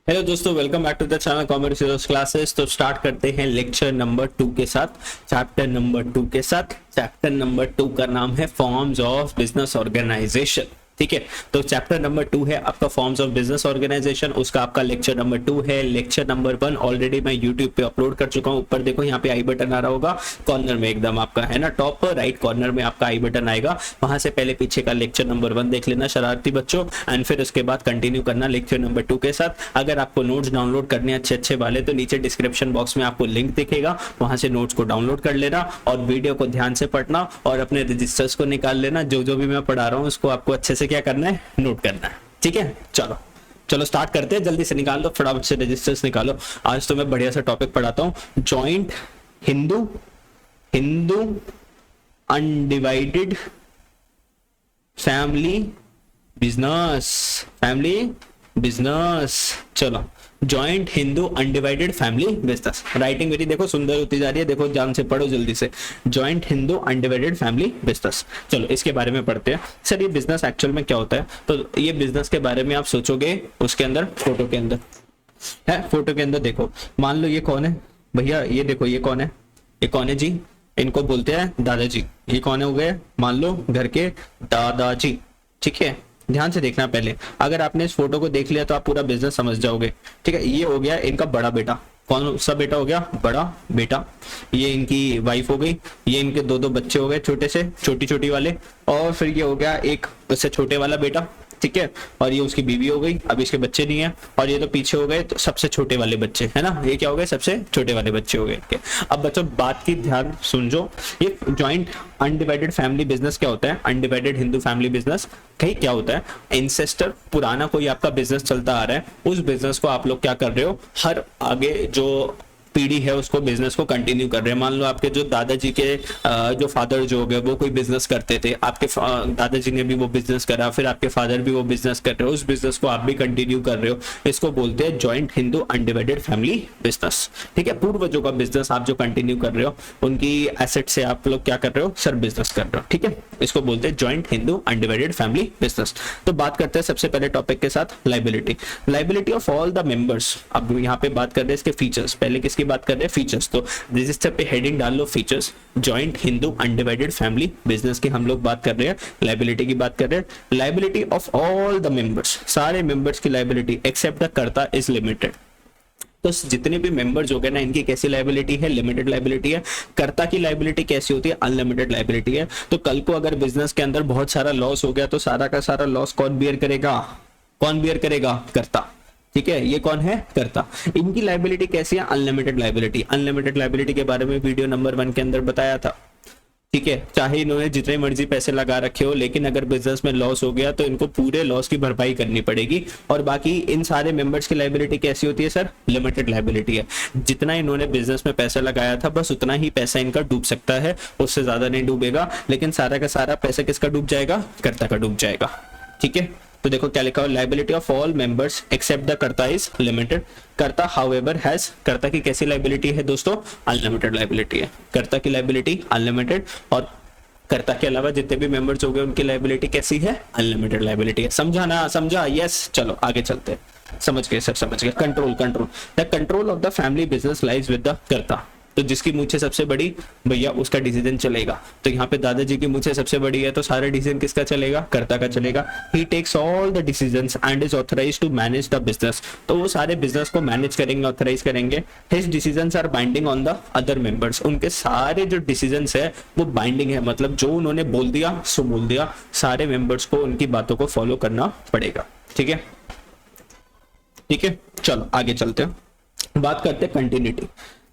Hello दोस्तों, welcome back to the channel commerce classes. तो start करते हैं लेक्चर नंबर 2 के साथ, चैप्टर नंबर 2 के साथ। चैप्टर नंबर 2 का नाम है फॉर्म्स ऑफ बिजनेस ऑर्गेनाइजेशन। ठीक है, तो चैप्टर नंबर 2 है आपका फॉर्म्स ऑफ बिजनेस ऑर्गेनाइजेशन, उसका आपका लेक्चर नंबर 2 है। लेक्चर नंबर 1 ऑलरेडी मैं यूट्यूब पे अपलोड कर चुका हूँ। ऊपर देखो यहाँ पे आई बटन आ रहा होगा कॉर्नर में, एकदम आपका है ना, टॉप पर राइट कॉर्नर में आपका आई बटन आएगा, वहां से पहले पीछे का लेक्चर नंबर 1 देख लेना शरारती बच्चों, एंड फिर उसके बाद कंटिन्यू करना लेक्चर नंबर 2 के साथ। अगर आपको नोट्स डाउनलोड करने अच्छे वाले तो नीचे डिस्क्रिप्शन बॉक्स में आपको लिंक दिखेगा, वहां से नोट्स को डाउनलोड कर लेना और वीडियो को ध्यान से पढ़ना और अपने रजिस्टर्स को निकाल लेना। जो भी मैं पढ़ा रहा हूँ उसको आपको अच्छे से क्या करना है, नोट करना है। ठीक है, चलो स्टार्ट करते हैं। जल्दी से निकाल लो, फटाफट से रजिस्टर्स निकालो। आज तो मैं बढ़िया सा टॉपिक पढ़ाता हूँ, joint Hindu undivided family business. चलो, joint Hindu undivided family business. Writing मेरी देखो सुंदर होती जा रही है, देखो ध्यान से पढ़ो जल्दी से। Joint Hindu undivided family business, चलो इसके बारे में पढ़ते हैं। सर ये बिजनेस एक्चुअल में क्या होता है? तो ये बिजनेस के बारे में आप सोचोगे उसके अंदर फोटो के अंदर है, फोटो के अंदर देखो, मान लो ये कौन है भैया, ये देखो ये कौन है, ये कौन है जी? इनको बोलते हैं दादाजी। ये कौन हो गए? मान लो घर के दादाजी। ठीक है, ध्यान से देखना पहले, अगर आपने इस फोटो को देख लिया तो आप पूरा बिजनेस समझ जाओगे। ठीक है, ये हो गया इनका बड़ा बेटा। कौन सा बेटा हो गया? बड़ा बेटा। ये इनकी वाइफ हो गई, ये इनके दो बच्चे हो गए छोटे से, छोटी वाले, और फिर ये हो गया एक उससे छोटे वाला बेटा। ठीक है, और ये उसकी बीवी हो गई, अब इसके बच्चे नहीं है, और ये तो पीछे हो गए तो सबसे छोटे वाले बच्चे, है ना, ये क्या हो गए? सबसे छोटे वाले बच्चे हो गए। अब बच्चों बात की ध्यान सुनजो, ये जॉइंट अनडिवाइडेड फैमिली बिजनेस क्या होता है? अनडिवाइडेड हिंदू फैमिली बिजनेस कहीं क्या होता है? एंसेस्टर, पुराना कोई आपका बिजनेस चलता आ रहा है, उस बिजनेस को आप लोग क्या कर रहे हो, हर आगे जो पीढ़ी है उसको बिजनेस को कंटिन्यू कर रहे हैं। मान लो आपके जो दादाजी के जो फादर जो हो गए वो कोई बिजनेस करते थे, आपके दादाजी ने भी वो बिजनेस करा, फिर आपके फादर भी वो बिजनेस कर रहे हो, उस बिजनेस को आप भी कंटिन्यू कर रहे हो। इसको बोलते हैं joint Hindu undivided family business. ठीक है, पूर्वजों का बिजनेस आप जो कंटिन्यू कर रहे हो, उनकी एसेट से आप लोग क्या कर रहे हो, सर बिजनेस कर रहे हो। ठीक है, इसको बोलते हैं joint Hindu undivided family business. तो बात करते हैं सबसे पहले टॉपिक के साथ, liability of all the members. अब यहाँ पे बात कर रहे हैं इसके फीचर्स, पहले किसकी बात कर रहे हैं? फीचर्स। तो रजिस्टर पे हेडिंग डाल लो features. Joint Hindu undivided family business की हम लोग बात कर रहे हैं, लाइबिलिटी की बात कर रहे हैं। Liability of all the members, सारे मेंबर्स की liability accept the karta is limited. तो जितने भी मेंबर्स हो गए ना, इनकी कैसी लाइबिलिटी है? लिमिटेड लाइबिलिटी है। कर्ता की लाइबिलिटी कैसी होती है? अनलिमिटेड लाइबिलिटी है। तो कल को अगर बिजनेस के अंदर बहुत सारा लॉस हो गया तो सारा का सारा लॉस कौन बियर करेगा? कर्ता। ठीक है, ये कौन है? कर्ता। इनकी लाइबिलिटी कैसी है? Unlimited liability. अनलिमिटेड लाइबिलिटी के बारे में वीडियो नंबर 1 के अंदर बताया था। ठीक है, चाहे इन्होंने जितने मर्जी पैसे लगा रखे हो, लेकिन अगर बिजनेस में लॉस हो गया तो इनको पूरे लॉस की भरपाई करनी पड़ेगी। और बाकी इन सारे मेंबर्स की लाइबिलिटी कैसी होती है सर? लिमिटेड लाइबिलिटी है। जितना इन्होंने बिजनेस में पैसा लगाया था बस उतना ही पैसा इनका डूब सकता है, उससे ज्यादा नहीं डूबेगा। लेकिन सारा का सारा पैसा किसका डूब जाएगा? कर्ता का डूब जाएगा। ठीक है, तो देखो क्या लिखा हुआ, liability of all members except the karta is limited. Karta however has, karta की कैसी लाइबिलिटी है दोस्तों? अनलिमिटेड लाइबिलिटी है। कर्ता की लाइबिलिटी अनलिमिटेड, और कर्ता के अलावा जितने भी मेंबर्स हो गए उनकी लाइबिलिटी कैसी है? अनलिमिटेड लाइबिलिटी है। समझा ना? समझा? यस, चलो आगे चलते हैं। समझ गए सर, समझ गए। Control the control of the family business lies with the कर्ता। तो जिसकी मुझे सबसे बड़ी भैया उसका डिसीजन चलेगा। तो यहाँ पे दादाजी की मुझे सबसे बड़ी है तो सारा डिसीजन किसका चलेगा? कर्ता का चलेगा। He takes all the decisions and is authorized to manage the business. तो वो सारे बिजनेस को मैनेज करेंगे, ऑथराइज करेंगे। His decisions are binding on the other members. उनके सारे जो डिसीजंस है वो बाइंडिंग है, मतलब जो उन्होंने बोल दिया सो बोल दिया, सारे मेंबर्स को उनकी बातों को फॉलो करना पड़ेगा। ठीक है, ठीक है, चलो आगे चलते हैं। बात करते हैं continuity.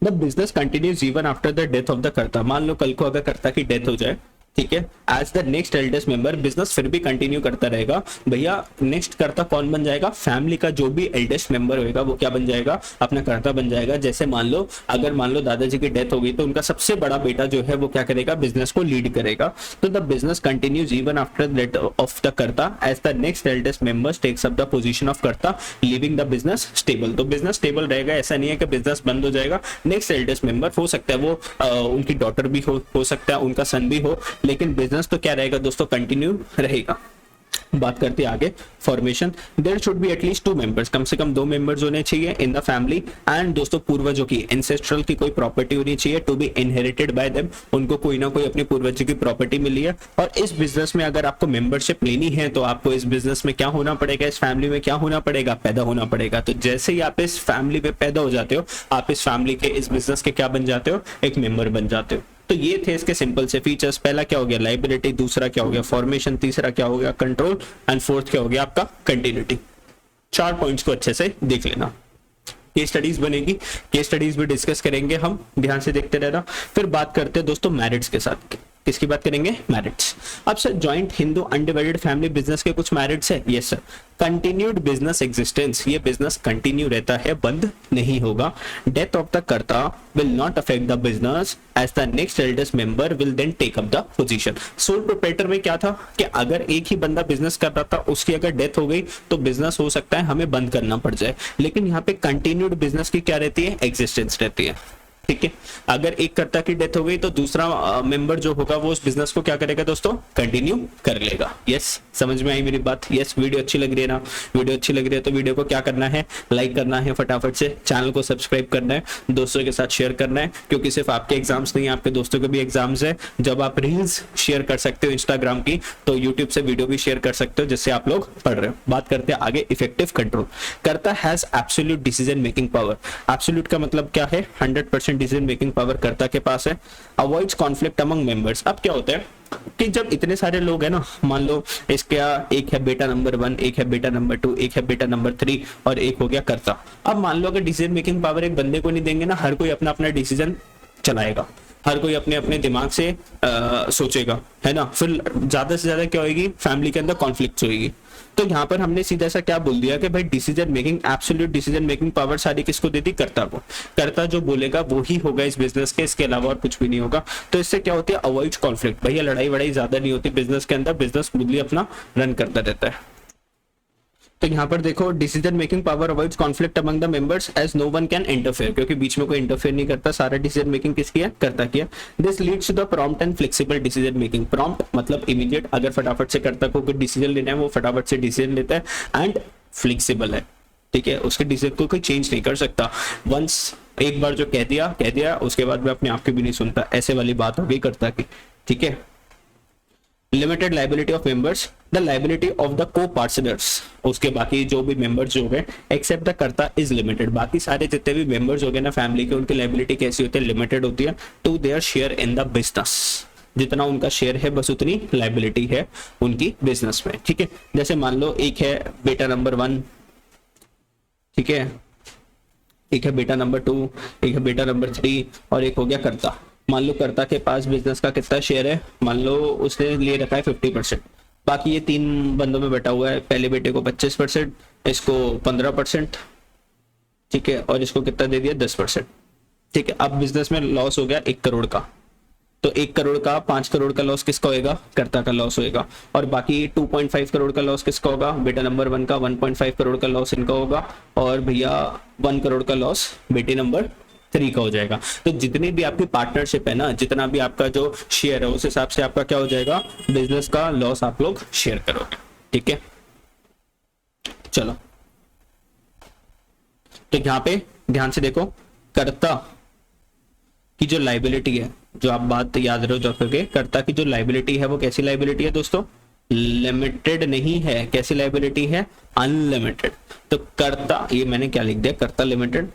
The business continues even after the death of the कर्ता। मान लो कल को अगर कर्ता की डेथ हो जाए, ठीक है, as the next eldest member, business फिर भी कंटिन्यू करता रहेगा। भैया नेक्स्ट कर्ता कौन बन जाएगा? फैमिली का जो भी एल्डेस्ट मेंबर होगा वो क्या बन जाएगा? अपना कर्ता बन जाएगा। जैसे मान लो दादाजी की डेथ हो गई तो उनका सबसे बड़ा बेटा जो है वो क्या करेगा? बिजनेस को लीड करेगा। तो the business continues even after death of the karta as the next eldest member takes up the position of karta, living the business stable. तो बिजनेस स्टेबल रहेगा, ऐसा नहीं है कि बिजनेस बंद हो जाएगा। नेक्स्ट एल्डेस्ट मेंबर हो सकता है वो उनकी डॉटर भी हो सकता है, उनका सन भी हो, लेकिन बिजनेस तो क्या रहेगा दोस्तों? कंटिन्यू रहेगा। बात करते हैं आगे formation. There should be at least 2 members, कम से कम 2 मेंबर्स होने चाहिए इन द फैमिली। एंड दोस्तों पूर्वजों की एंसेस्ट्रल की कोई प्रॉपर्टी होनी चाहिए to be inherited by them, उनको कोई ना कोई अपने पूर्वजों की प्रॉपर्टी मिली है। और इस बिजनेस में अगर आपको मेंबरशिप लेनी है तो आपको इस बिजनेस में क्या होना पड़ेगा, इस फैमिली में क्या होना पड़ेगा, पैदा होना पड़ेगा। तो जैसे ही आप इस फैमिली में पैदा हो जाते हो, आप इस फैमिली के, इस बिजनेस के क्या बन जाते हो, एक मेंबर बन जाते हो। तो ये थे इसके सिंपल से फीचर्स। पहला क्या हो गया लाइबिलिटी, दूसरा क्या हो गया फॉर्मेशन, तीसरा क्या हो गया कंट्रोल, एंड फोर्थ क्या हो गया आपका कंटिन्यूटी। 4 पॉइंट्स को अच्छे से देख लेना। केस स्टडीज बनेगी, केस स्टडीज भी डिस्कस करेंगे हम, ध्यान से देखते रहना। फिर बात करते हैं दोस्तों मैरिट्स के साथ। किसकी बात करेंगे, मैरिट्स। अब sir joint Hindu undivided family business के कुछ मैरिट्स है। Yes sir, continued business existence, ये बिजनेस कंटिन्यू रहता है, बंद नहीं होगा। Death of the karta will not affect the business as the next eldest member will then take up the position. Sole proprietor में क्या था कि अगर एक ही बंदा बिजनेस कर रहा था, उसकी अगर डेथ हो गई तो बिजनेस हो सकता है हमें बंद करना पड़ जाए, लेकिन यहाँ पे कंटिन्यूड बिजनेस की क्या रहती है, एग्जिस्टेंस रहती है। ठीक है, अगर एक कर्ता की डेथ हो गई तो दूसरा मेंबर जो होगा वो उस बिजनेस को क्या करेगा दोस्तों, कंटिन्यू कर लेगा। यस, समझ में आई मेरी बात। यस, वीडियो अच्छी लग रही है ना, वीडियो अच्छी लग रही है तो वीडियो को क्या करना है, लाइक करना है फटाफट से, चैनल को सब्सक्राइब करना है, दोस्तों के साथ शेयर करना है, क्योंकि सिर्फ आपके एग्जाम्स नहीं, आपके दोस्तों के भी एग्जाम्स है। जब आप रील्स शेयर कर सकते हो इंस्टाग्राम की, तो यूट्यूब से वीडियो भी शेयर कर सकते हो जिससे आप लोग पढ़ रहे हो। बात करते हैं आगे इफेक्टिव कंट्रोल। कर्ता has absolute decision making power. Absolute का मतलब क्या है, 100% डिसीजन मेकिंग पावर कर्ता के पास है। Avoids conflict among members. अब क्या होता है कि जब इतने सारे लोग हैं ना, मान लो इसका एक है बेटा नंबर 1, एक है बेटा नंबर 2, एक है बेटा नंबर 3 और एक हो गया कर्ता। अब मान लो अगर डिसीजन मेकिंग पावर एक बंदे को नहीं देंगे ना, हर कोई अपना अपना डिसीजन चलाएगा, हर कोई अपने अपने दिमाग से सोचेगा, है ना। फिर ज्यादा से ज्यादा क्या होगी, फैमिली के अंदर कॉन्फ्लिक्ट होगी। तो यहाँ पर हमने सीधा सा क्या बोल दिया कि भाई decision making, absolute decision making power सारी किसको दे दी, कर्ता को। कर्ता जो बोलेगा वो ही होगा इस बिजनेस के, इसके अलावा और कुछ भी नहीं होगा। तो इससे क्या होती है, अवॉइड कॉन्फ्लिक्ट। भैया लड़ाई वड़ाई ज्यादा नहीं होती बिजनेस के अंदर, बिजनेस स्मूथली अपना रन करता रहता है। तो यहाँ पर देखो decision making power avoids conflict among the members as no one can interfere, क्योंकि बीच में कोई इंटरफेयर नहीं करता, सारा डिसीजन मेकिंग किसकी है, कर्ता की है। This leads to the prompt and flexible decision making. Prompt मतलब इमीडिएट, अगर फटाफट से कर्ता को कोई डिसीजन लेना है वो फटाफट से डिसीजन लेता है, एंड फ्लेक्सिबल है, ठीक है, उसके डिसीजन को कोई चेंज नहीं कर सकता। वंस एक बार जो कह दिया उसके बाद में अपने आप की भी नहीं सुनता, ऐसे वाली बात हो गई कर्ता की, ठीक है। Limited liability of members, the liability of the को पार्टनर्स, उसके बाकी जो भी मेंबर्स जो गए accept the karta is limited. बाकी सारे जितने भी मेंबर्स हो गए ना फैमिली के, उनकी लाइबिलिटी कैसी होती है, लिमिटेड होती है to their share in the business. जितना उनका शेयर है बस उतनी लाइबिलिटी है उनकी बिजनेस में, ठीक है। जैसे मान लो एक है बेटा नंबर 1, ठीक है, एक है बेटा नंबर 2, एक है बेटा नंबर 3 और एक हो गया कर्ता। मान लो कर्ता के पास बिजनेस का कितना शेयर है, मान लो उसने ले रखा है 50%, बाकी ये 3 बंदों में बैठा हुआ है। पहले बेटे को 25%, इसको 15%, ठीक है, और इसको कितना दे दिया 10%, ठीक है। अब बिजनेस में लॉस हो गया 1 करोड़ का, तो 1 करोड़ का 5 करोड़ का लॉस किसका होएगा, कर्ता का लॉस होएगा। और बाकी 2.5 करोड़ का लॉस किसका होगा, बेटा नंबर 1 का। 1.5 करोड़ का लॉस इनका होगा, और भैया 1 करोड़ का लॉस बेटे नंबर 3 का हो जाएगा। तो जितनी भी आपकी पार्टनरशिप है ना, जितना भी आपका जो शेयर है, उस हिसाब से आपका क्या हो जाएगा, बिजनेस का लॉस आप लोग शेयर करोगे, ठीक है। चलो, तो यहाँ पे ध्यान से देखो, कर्ता की जो लाइबिलिटी है, जो आप बात याद रखोगे, कर्ता की जो लाइबिलिटी है वो कैसी लाइबिलिटी है दोस्तों, लिमिटेड नहीं है। कैसी लाइबिलिटी है, अनलिमिटेड। तो कर्ता, ये मैंने क्या लिख दिया, कर्ता लिमिटेड,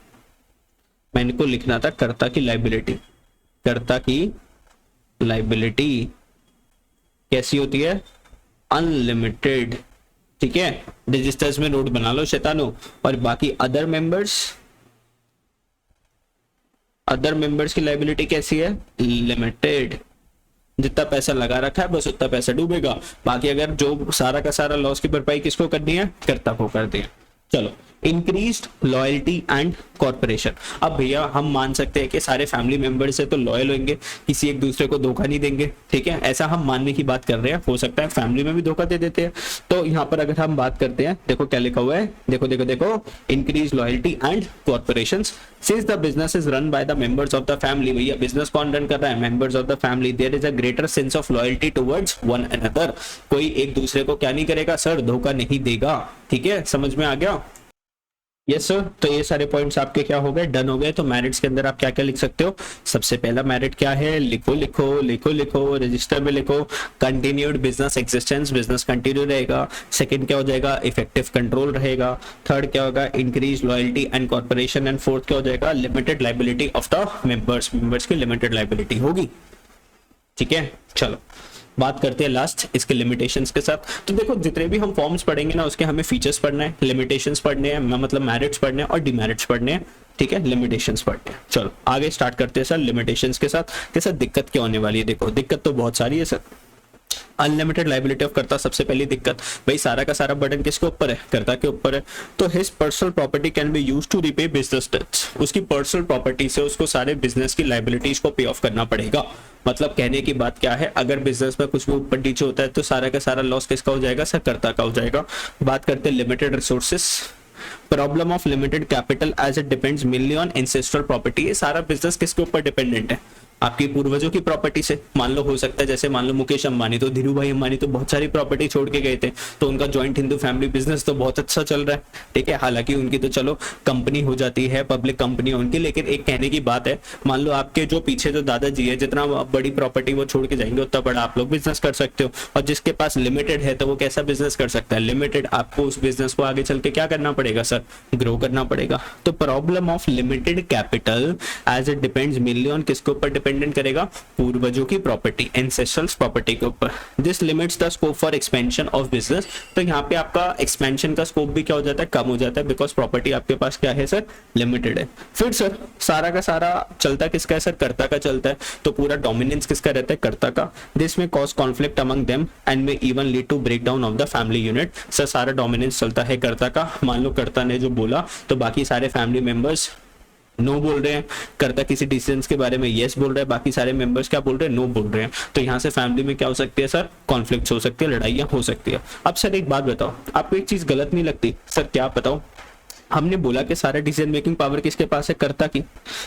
मैंने को लिखना था कर्ता की लाइबिलिटी। कर्ता की लाइबिलिटी कैसी होती है, अनलिमिटेड, ठीक है। रजिस्टर्स में नोट बना लो शैतानो। और बाकी अदर मेंबर्स की लाइबिलिटी कैसी है, लिमिटेड। जितना पैसा लगा रखा है बस उतना पैसा डूबेगा, बाकी अगर जो सारा का सारा लॉस की भरपाई किसको करनी है, कर्ता को कर दिया। चलो, इंक्रीज्ड लॉयल्टी एंड कॉर्पोरेशन। अब भैया हम मान सकते हैं कि सारे फैमिली मेंबर्स है तो लॉयल होंगे, किसी एक दूसरे को धोखा नहीं देंगे, ठीक है, ऐसा हम मानने की बात कर रहे हैं। हो सकता है फैमिली में भी धोखा दे देते हैं। तो यहाँ पर अगर हम बात करते हैं, देखो क्या लिखा हुआ है, देखो देखो देखो, increase loyalty and corporation since the business is run by the members of the family. भैया बिजनेस कौन रन कर रहा है? Members of the family. There is a greater sense of loyalty towards one another. कोई एक दूसरे को क्या नहीं करेगा सर? धोखा नहीं देगा। ठीक है, समझ में आ गया? Yes sir. तो ये सारे पॉइंट्स आपके क्या हो गए? डन हो गए। तो मैरिट्स के अंदर आप क्या क्या लिख सकते हो? सबसे पहला मैरिट क्या है? लिखो लिखो लिखो लिखो, रजिस्टर में लिखो, continued business existence, business continue रहेगा। सेकंड क्या हो जाएगा? इफेक्टिव कंट्रोल रहेगा। थर्ड क्या होगा? Increase loyalty and corporation. And fourth क्या हो जाएगा? Limited liability of the members, members की लिमिटेड लाइबिलिटी होगी। ठीक है, चलो बात करते हैं लास्ट इसके लिमिटेशंस के साथ। तो देखो जितने भी हम फॉर्म्स पढ़ेंगे ना, उसके हमें फीचर्स पढ़ना है, लिमिटेशंस पढ़ने हैं, मतलब मैरिट्स पढ़ने हैं और डिमेरिट्स पढ़ने हैं। ठीक है, लिमिटेशंस पढ़ते हैं। चलो आगे स्टार्ट करते हैं सर लिमिटेशंस के साथ। दिक्कत क्या होने वाली है? देखो दिक्कत तो बहुत सारी है सर। अनलिमिटेड लाइबिलिटी ऑफ कर्ता, सबसे पहली दिक्कत भाई सारा का सारा बर्डन किसके ऊपर है? कर्ता के ऊपर है। तो his personal property can be used to repay business debts. उसकी पर्सनल प्रॉपर्टी से उसको सारे बिजनेस की लाइबिलिटीज को पे ऑफ करना पड़ेगा। मतलब कहने की बात क्या है, अगर बिजनेस में कुछ भी ऊपर नीचे होता है तो सारा का सारा लॉस किसका हो जाएगा सर? कर्ता का हो जाएगा। बात करते हैं limited resources. Problem of limited capital as it depends mainly on ancestral property. ये सारा बिजनेस किसके ऊपर डिपेंडेंट है? आपकी पूर्वजों की प्रॉपर्टी से। मान लो हो सकता है जैसे मान लो मुकेश अंबानी, तो धीरू भाई अंबानी तो बहुत सारी प्रॉपर्टी छोड़ के गए थे, तो उनका जॉइंट हिंदू फैमिली बिजनेस तो बहुत अच्छा चल रहा है। ठीक है, हालांकि उनकी तो चलो कंपनी हो जाती है, पब्लिक कंपनी उनकी, लेकिन एक कहने की बात है, मान लो आपके जो पीछे जो दादाजी है, जितना बड़ी प्रॉपर्टी वो छोड़ के जाएंगे उतना बड़ा आप लोग बिजनेस कर सकते हो। और जिसके पास लिमिटेड है तो वो कैसा बिजनेस कर सकता है? लिमिटेड। आपको उस बिजनेस को आगे चल के क्या करना पड़ेगा सर? ग्रो करना पड़ेगा। तो problem of limited capital as it depends mainly on किसके ऊपर डिपेंडेंट करेगा? पूर्वजों की प्रॉपर्टी, एंसेस्ट्रल्स प्रॉपर्टी के ऊपर। This limits the scope for expansion of business. तो यहाँ पे आपका एक्सपेंशन का स्कोप भी क्या हो जाता है? कम हो जाता है, बिकॉज प्रॉपर्टी आपके पास क्या है सर? लिमिटेड है। फिर सर सारा का सारा चलता किसका है सर? कर्ता का चलता है। तो पूरा डोमिनेंस किसका रहता है? कर्ता का। This may cause conflict among them and may even lead to break down of the family unit. Sir सारा डोमिनेंस चलता है कर्ता का। मान लो कर्ता ने जो बोला तो बाकी सारे फैमिली मेंबर्स नो बोल रहे हैं, कर्ता किसी डिसीजन के बारे में यस बोल रहे हैं, बाकी सारे मेंबर्स क्या बोल रहे हैं? नो बोल रहे हैं। तो यहाँ से फैमिली में क्या हो सकती है सर? कॉन्फ्लिक्ट हो सकती है, लड़ाइयाँ हो सकती है। अब सर एक बात बताओ, आपको एक चीज गलत नहीं लगती? सर क्या बताओ? हमने बोला कि सारा डिसीजन मेकिंग पावर किसके पास है? कर्ता की।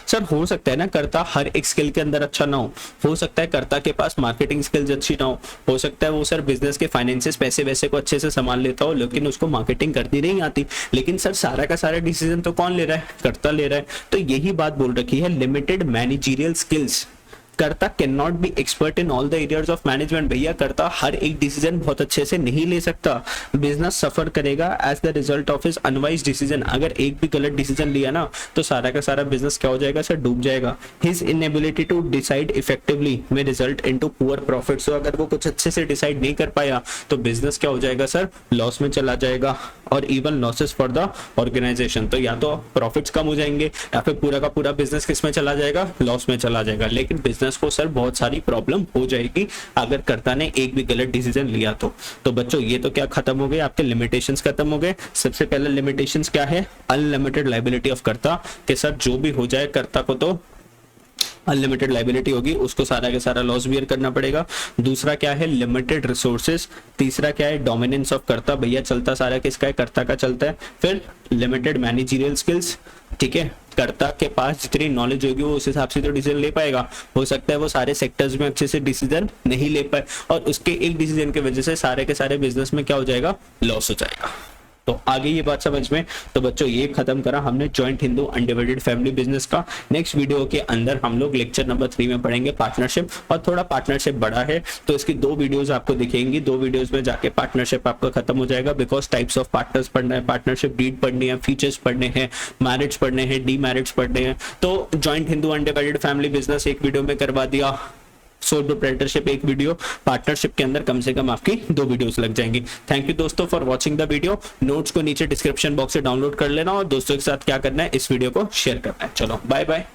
सर हो सकता है ना कर्ता हर एक स्किल के अंदर अच्छा ना हो सकता है कर्ता के पास मार्केटिंग स्किल्स अच्छी ना हो सकता है वो सर बिजनेस के फाइनेंसिस पैसे वैसे को अच्छे से संभाल लेता हो, लेकिन उसको मार्केटिंग करती नहीं आती। लेकिन सर सारा का सारा डिसीजन तो कौन ले रहा है? कर्ता ले रहा है। तो यही बात बोल रखी है, लिमिटेड मैनेजरियल स्किल्स। कर्ता can not be expert in all the areas of management. भैया कर्ता हर एक डिसीजन बहुत अच्छे से नहीं ले सकता। बिजनेस सफर करेगा as the result of his unwise decision. अगर एक भी गलत डिसीजन लिया ना तो सारा का सारा बिजनेस क्या हो जाएगा सर? डूब जाएगा। His inability to decide effectively में रिजल्ट इनटू पुअर प्रॉफिट्स। तो अगर वो कुछ अच्छे से डिसाइड नहीं कर पाया तो बिजनेस क्या हो जाएगा सर? लॉस में चला जाएगा और even losses for the organisation. तो या तो प्रॉफिट्स कम हो जाएंगे या फिर पूरा का पूरा बिजनेस किस में चला जाएगा? लॉस में चला जाएगा। लेकिन बिजनेस को सर बहुत सारी प्रॉब्लम हो जाएगी अगर कर्ता ने एक भी गलत डिसीजन लिया तो बच्चों ये तो क्या खत्म हो गए? आपके लिमिटेशंस खत्म हो गए। सबसे पहले लिमिटेशंस क्या है? अनलिमिटेड लाइबिलिटी ऑफ कर्ता के सर जो भी हो जाए कर्ता को तो अनलिमिटेड लाइबिलिटी होगी, उसको सारा के सारा लॉस बियर करना पड़ेगा। दूसरा क्या है? Limited resources. तीसरा क्या है? डोमिनेंस ऑफ कर्ता। भैया चलता सारा किसका है? कर्ता का चलता है। फिर लिमिटेड मैनेजरियल स्किल्स। ठीक है, कर्ता के पास जितनी नॉलेज होगी वो उस हिसाब से तो डिसीजन ले पाएगा। हो सकता है वो सारे सेक्टर्स में अच्छे से डिसीजन नहीं ले पाए और उसके एक डिसीजन की वजह से सारे के सारे बिजनेस में क्या हो जाएगा? लॉस हो जाएगा। तो आगे ये बात समझ में। तो बच्चों ये खत्म करा हमने joint Hindu undivided family business का। नेक्स्ट वीडियो के अंदर हम लोग लेक्चर नंबर 3 में पढ़ेंगे पार्टनरशिप, और थोड़ा पार्टनरशिप बड़ा है तो इसकी 2 वीडियोस आपको दिखेंगी। 2 वीडियोस में जाके पार्टनरशिप आपका खत्म हो जाएगा, बिकॉज टाइप्स ऑफ पार्टनर्स पढ़ना है, पार्टनरशिप डीड पढ़नी है, फीचर्स पढ़ने हैं, मैरिट्स पढ़ने हैं, डी मैरिट्स पढ़ने हैं। तो joint Hindu undivided family business एक वीडियो में करवा दिया, सोल प्रोप्राइटरशिप एक वीडियो, पार्टनरशिप के अंदर कम से कम आपकी 2 वीडियोस लग जाएंगी। थैंक यू दोस्तों for watching the video. Notes को नीचे डिस्क्रिप्शन बॉक्स से डाउनलोड कर लेना और दोस्तों के साथ क्या करना है? इस वीडियो को शेयर करना है। चलो बाय बाय।